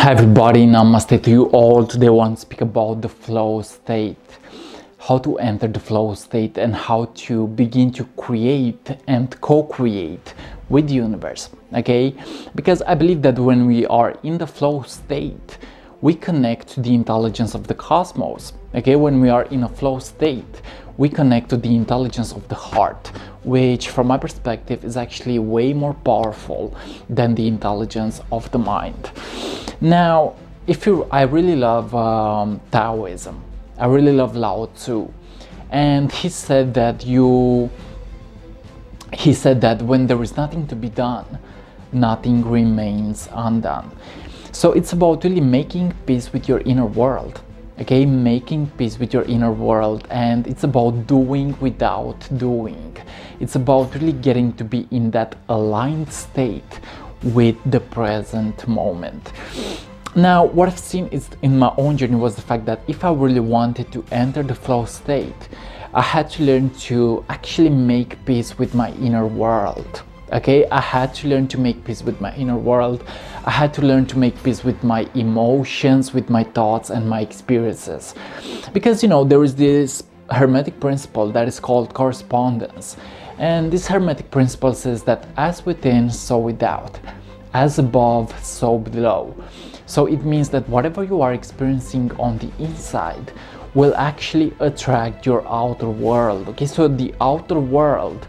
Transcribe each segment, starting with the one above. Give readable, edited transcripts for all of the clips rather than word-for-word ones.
Hi everybody, namaste to you all. Today I want to speak about the flow state, how to enter the flow state and how to begin to create and co-create with the universe, okay? Because I believe that when we are in the flow state, we connect to the intelligence of the cosmos, okay? When we are in a flow state, we connect to the intelligence of the heart, which from my perspective is actually way more powerful than the intelligence of the mind. Now, I really love Taoism. I really love Lao Tzu, and he said that when there is nothing to be done, nothing remains undone. So it's about really making peace with your inner world, okay? Making peace with your inner world, and it's about doing without doing. It's about really getting to be in that aligned state with the present moment. Now, what I've seen is in my own journey was the fact that if I really wanted to enter the flow state, I had to learn to actually make peace with my inner world. Okay, I had to learn to make peace with my inner world. I had to learn to make peace with my emotions, with my thoughts and my experiences. Because there is this hermetic principle that is called correspondence. And this hermetic principle says that as within, so without, as above, so below. So it means that whatever you are experiencing on the inside will actually attract your outer world. Okay, so the outer world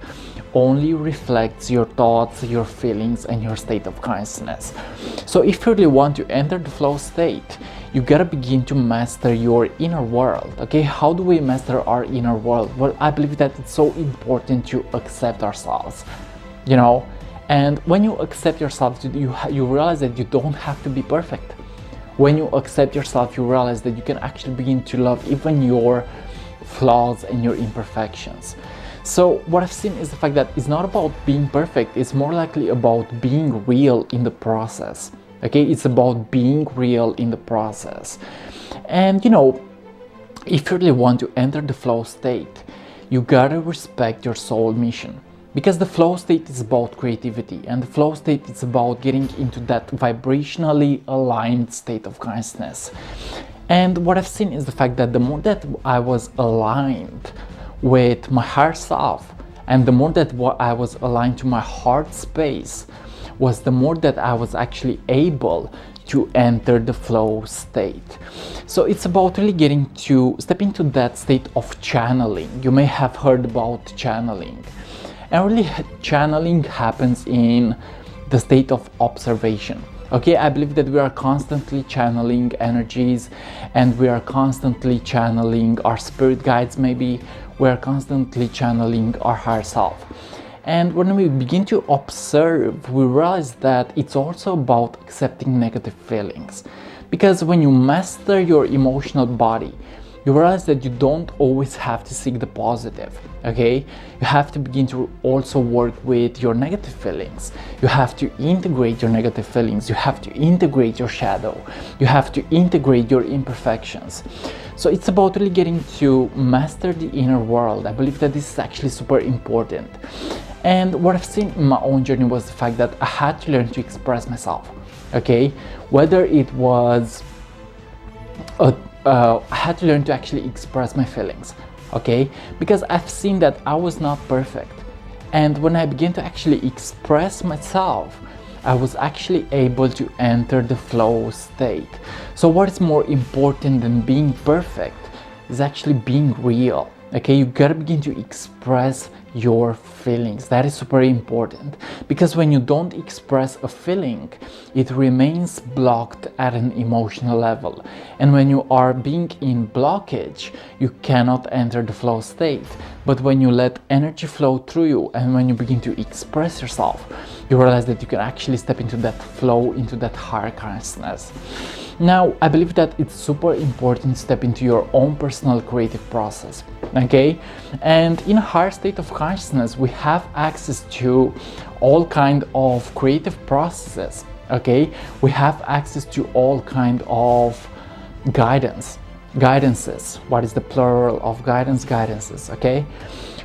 only reflects your thoughts, your feelings, and your state of consciousness. So if you really want to enter the flow state, you gotta begin to master your inner world. Okay, how do we master our inner world? Well, I believe that it's so important to accept ourselves, and when you accept yourself, you realize that you don't have to be perfect. When you accept yourself, you realize that you can actually begin to love even your flaws and your imperfections. So what I've seen is the fact that it's not about being perfect, it's more likely about being real in the process. Okay, it's about being real in the process. And if you really want to enter the flow state, you gotta respect your soul mission. Because the flow state is about creativity, and the flow state is about getting into that vibrationally aligned state of consciousness. And what I've seen is the fact that the more that I was aligned with my higher self, and the more that I was aligned to my heart space, was the more that I was actually able to enter the flow state. So it's about really getting to step into that state of channeling. You may have heard about channeling. And really, channeling happens in the state of observation. Okay, I believe that we are constantly channeling energies, and we are constantly channeling our spirit guides, maybe. We are constantly channeling our higher self. And when we begin to observe, we realize that it's also about accepting negative feelings. Because when you master your emotional body, you realize that you don't always have to seek the positive, okay? You have to begin to also work with your negative feelings. You have to integrate your negative feelings. You have to integrate your shadow. You have to integrate your imperfections. So it's about really getting to master the inner world. I believe that this is actually super important. And what I've seen in my own journey was the fact that I had to learn to express myself, okay? Whether it was I had to learn to actually express my feelings, okay? Because I've seen that I was not perfect. And when I began to actually express myself, I was actually able to enter the flow state. So what is more important than being perfect is actually being real, okay? You gotta begin to express your feelings. That is super important, because when you don't express a feeling, it remains blocked at an emotional level. And when you are being in blockage, you cannot enter the flow state. But when you let energy flow through you, and when you begin to express yourself, you realize that you can actually step into that flow, into that higher consciousness. Now, I believe that it's super important to step into your own personal creative process, okay? And in a higher state of consciousness, we have access to all kind of creative processes, okay? We have access to all kind of guidances. What is the plural of guidance? Guidances, okay?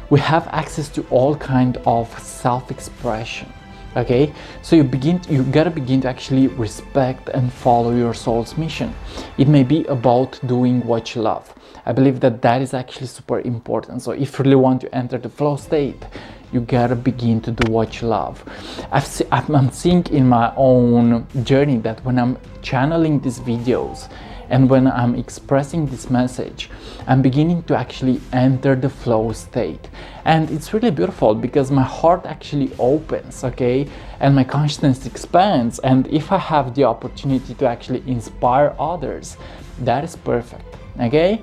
We have access to all kind of self-expression. Okay, so you gotta begin to actually respect and follow your soul's mission. It may be about doing what you love. I believe that that is actually super important. So if you really want to enter the flow state, you gotta begin to do what you love. I'm seeing in my own journey that when I'm channeling these videos and when I'm expressing this message, I'm beginning to actually enter the flow state. And it's really beautiful because my heart actually opens, okay? And my consciousness expands. And if I have the opportunity to actually inspire others, that is perfect, okay?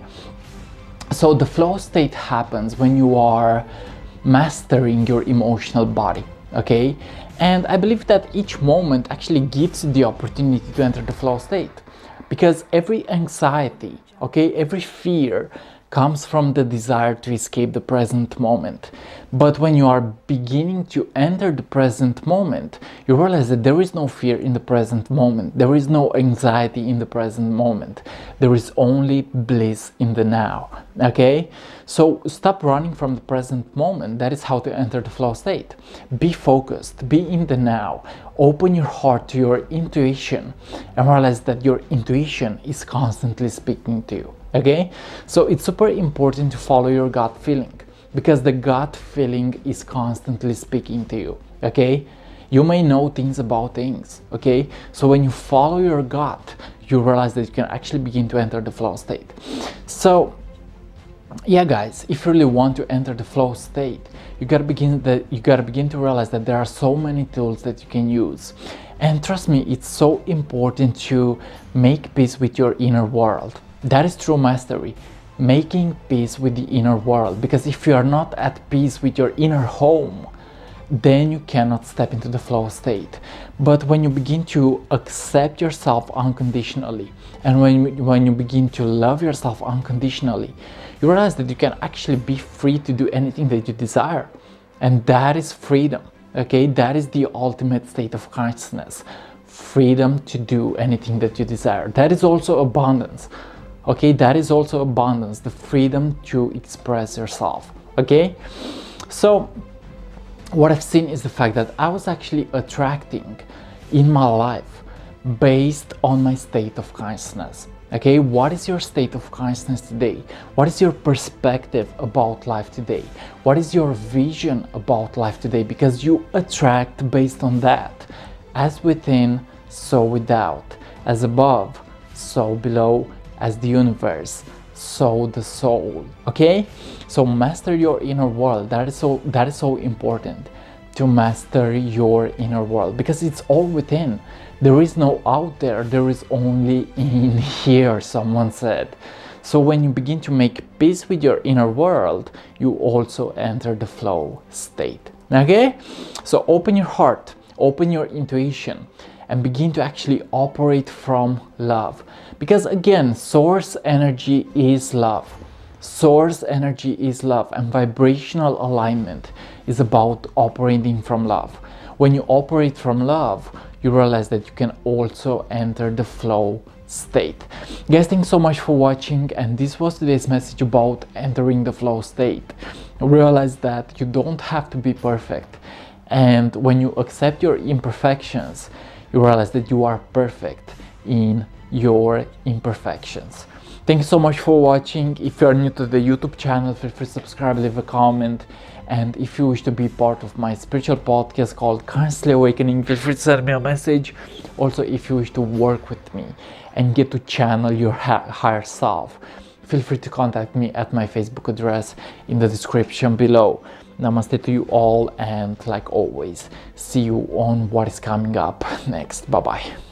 So the flow state happens when you are mastering your emotional body, okay? And I believe that each moment actually gives you the opportunity to enter the flow state. Because every anxiety, okay, every fear comes from the desire to escape the present moment. But when you are beginning to enter the present moment, you realize that there is no fear in the present moment. There is no anxiety in the present moment. There is only bliss in the now, okay? So stop running from the present moment. That is how to enter the flow state. Be focused, be in the now. Open your heart to your intuition and realize that your intuition is constantly speaking to you. Okay, so it's super important to follow your gut feeling because the gut feeling is constantly speaking to you. Okay, you may know things about things. Okay, so when you follow your gut, you realize that you can actually begin to enter the flow state. So yeah, guys, if you really want to enter the flow state, you gotta begin to realize that there are so many tools that you can use. And trust me, it's so important to make peace with your inner world. That is true mastery, making peace with the inner world. Because if you are not at peace with your inner home, then you cannot step into the flow state. But when you begin to accept yourself unconditionally, and when you begin to love yourself unconditionally, you realize that you can actually be free to do anything that you desire. And that is freedom, okay? That is the ultimate state of consciousness. Freedom to do anything that you desire. That is also abundance. Okay, that is also abundance, the freedom to express yourself. Okay, so what I've seen is the fact that I was actually attracting in my life based on my state of consciousness. Okay, what is your state of consciousness today? What is your perspective about life today? What is your vision about life today? Because you attract based on that. As within, so without. As above, so below. As the universe, so the soul. Okay, so master your inner world. That is so important, to master your inner world, because it's all within. There is no out there, there is only in here, someone said. So when you begin to make peace with your inner world, you also enter the flow state. Okay, so open your heart, open your intuition, and begin to actually operate from love. Because again, source energy is love. Source energy is love, and vibrational alignment is about operating from love. When you operate from love, you realize that you can also enter the flow state. Guys, thanks so much for watching, and this was today's message about entering the flow state. Realize that you don't have to be perfect, and when you accept your imperfections, you realize that you are perfect in your imperfections. Thank you so much for watching. If you are new to the YouTube channel, feel free to subscribe, leave a comment, and if you wish to be part of my spiritual podcast called Constantly Awakening, feel free to send me a message. Also, if you wish to work with me and get to channel your higher self, feel free to contact me at my Facebook address in the description below. Namaste to you all, and like always, see you on what is coming up next. Bye bye.